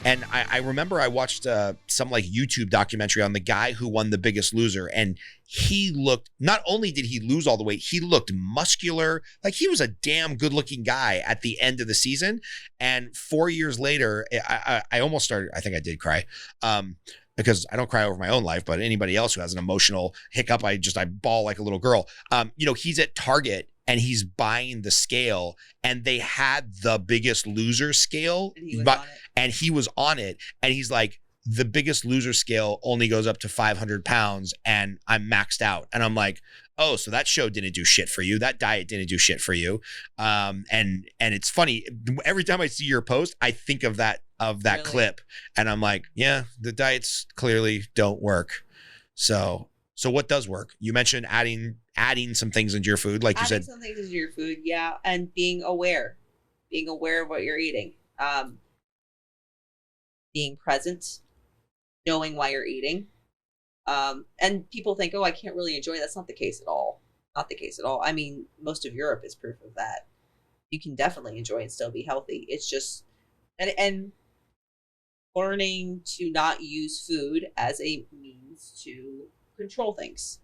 And I remember I watched some like YouTube documentary on the guy who won The Biggest Loser, and he looked, not only did he lose all the weight, he looked muscular. Like he was a damn good looking guy at the end of the season. And 4 years later, I almost started, I think I did cry. Because I don't cry over my own life, but anybody else who has an emotional hiccup, I bawl like a little girl. He's at Target and he's buying the scale, and they had The Biggest Loser scale, and he was on it, and he's like, the Biggest Loser scale only goes up to 500 pounds and I'm maxed out. And I'm like, oh, so that show didn't do shit for you. That diet didn't do shit for you. And it's funny. Every time I see your post, I think of that really? Clip. And I'm like, yeah, the diets clearly don't work. So what does work? You mentioned adding some things into your food. Like you said, some things into your food. Yeah. And being aware of what you're eating. Being present, knowing why you're eating. And people think, oh, I can't really enjoy it. That's not the case at all. Not the case at all. I mean, most of Europe is proof of that. You can definitely enjoy and still be healthy. It's just, and learning to not use food as a means to control things.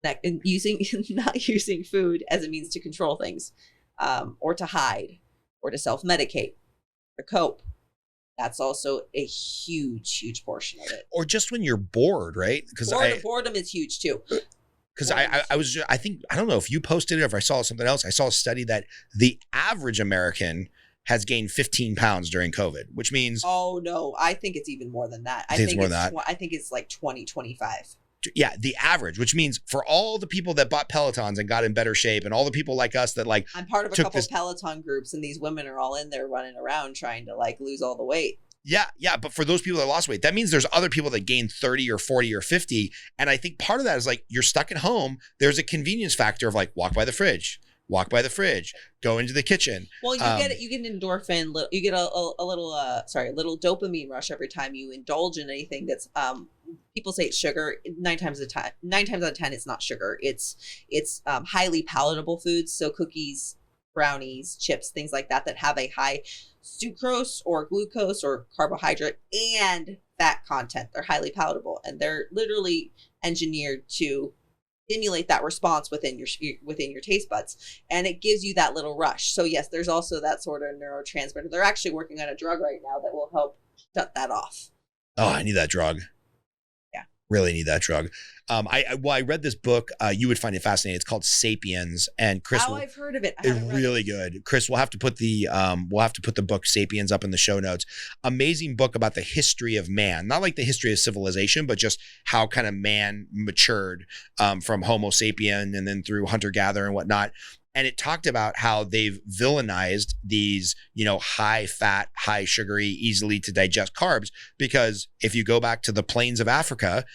Not using food as a means to control things, or to hide, or to self-medicate, or cope. That's also a huge portion of it. Or just when you're bored, right? Because boredom is huge too. Because I don't know if you posted it or if I saw something else. I saw a study that the average American has gained 15 pounds during COVID, which means... Oh, no. I think it's even more than that. I think it's like 20, 25. Yeah, the average, which means for all the people that bought Pelotons and got in better shape, and all the people like us that like... I'm part of a couple Peloton groups, and these women are all in there running around trying to like lose all the weight. Yeah. But for those people that lost weight, that means there's other people that gained 30 or 40 or 50. And I think part of that is like, you're stuck at home. There's a convenience factor of like, walk by the fridge, go into the kitchen. Well, you get an endorphin, you get a little dopamine rush every time you indulge in anything that's, people say it's sugar. 9 times out of 10, it's not sugar. It's highly palatable foods. So cookies, brownies, chips, things like that have a high sucrose or glucose or carbohydrate and fat content. They're highly palatable, and they're literally engineered to stimulate that response within your taste buds, and it gives you that little rush. So yes, there's also that sort of neurotransmitter. They're actually working on a drug right now that will help shut that off. Oh, I need that drug. Yeah, really need that drug. I read this book. You would find it fascinating. It's called Sapiens, and Chris. Oh, I've heard of it. It's really good. Chris, we'll have to put the book Sapiens up in the show notes. Amazing book about the history of man, not like the history of civilization, but just how kind of man matured from Homo sapien and then through hunter gatherer and whatnot. And it talked about how they've villainized these, high fat, high sugary, easily to digest carbs, because if you go back to the plains of Africa,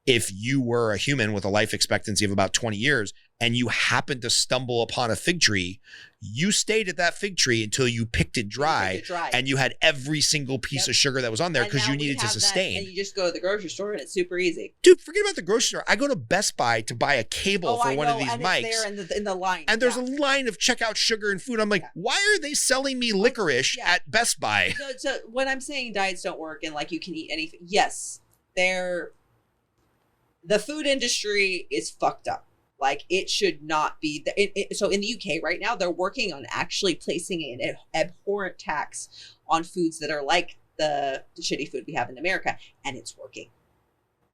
if you were a human with a life expectancy of about 20 years and you happened to stumble upon a fig tree, you stayed at that fig tree until you picked it dry, and you had every single piece of sugar that was on there because you needed to sustain. And you just go to the grocery store and it's super easy. Dude, forget about the grocery store. I go to Best Buy to buy a cable for one of these mics. It's there in the line. And there's a line of checkout sugar and food. I'm like, why are they selling me licorice at Best Buy? So when I'm saying diets don't work and like you can eat anything, yes, the food industry is fucked up. Like, it should not be. So in the UK right now, they're working on actually placing an abhorrent tax on foods that are like the shitty food we have in America, and it's working.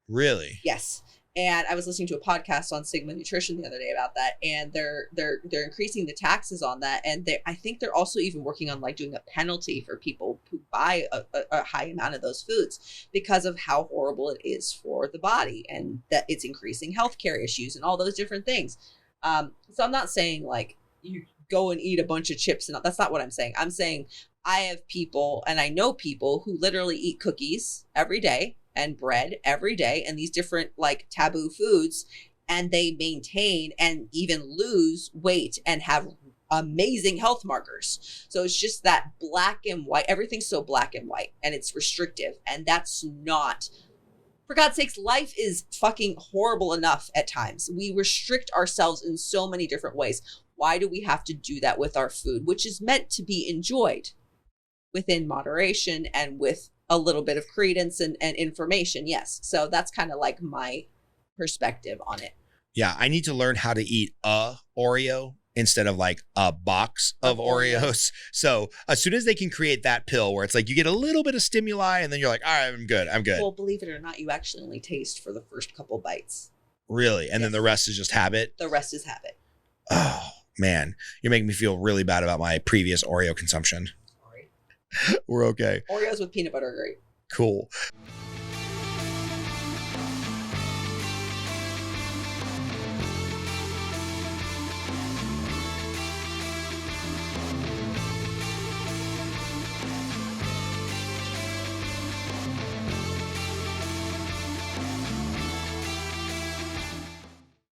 Really? Yes. And I was listening to a podcast on Sigma Nutrition the other day about that, and they're increasing the taxes on that, and I think they're also even working on like doing a penalty for people who buy a high amount of those foods because of how horrible it is for the body, and that it's increasing healthcare issues and all those different things. So I'm not saying like you go and eat a bunch of chips, and that's not what I'm saying. I'm saying I have people, and I know people who literally eat cookies every day and bread every day and these different like taboo foods, and they maintain and even lose weight and have amazing health markers. So it's just that black and white, everything's so black and white, and it's restrictive, and that's not, for God's sakes, life is fucking horrible enough at times. We restrict ourselves in so many different ways. Why do we have to do that with our food, which is meant to be enjoyed within moderation and with a little bit of credence and information. Yes. So that's kind of like my perspective on it. Yeah, I need to learn how to eat a Oreo instead of like a box of Oreos. So as soon as they can create that pill where it's like you get a little bit of stimuli and then you're like, all right, I'm good. Well, believe it or not, you actually only taste for the first couple bites. Really? And then the rest is just habit? The rest is habit. Oh, man. You're making me feel really bad about my previous Oreo consumption. Sorry. We're okay. Oreos with peanut butter are great. Cool.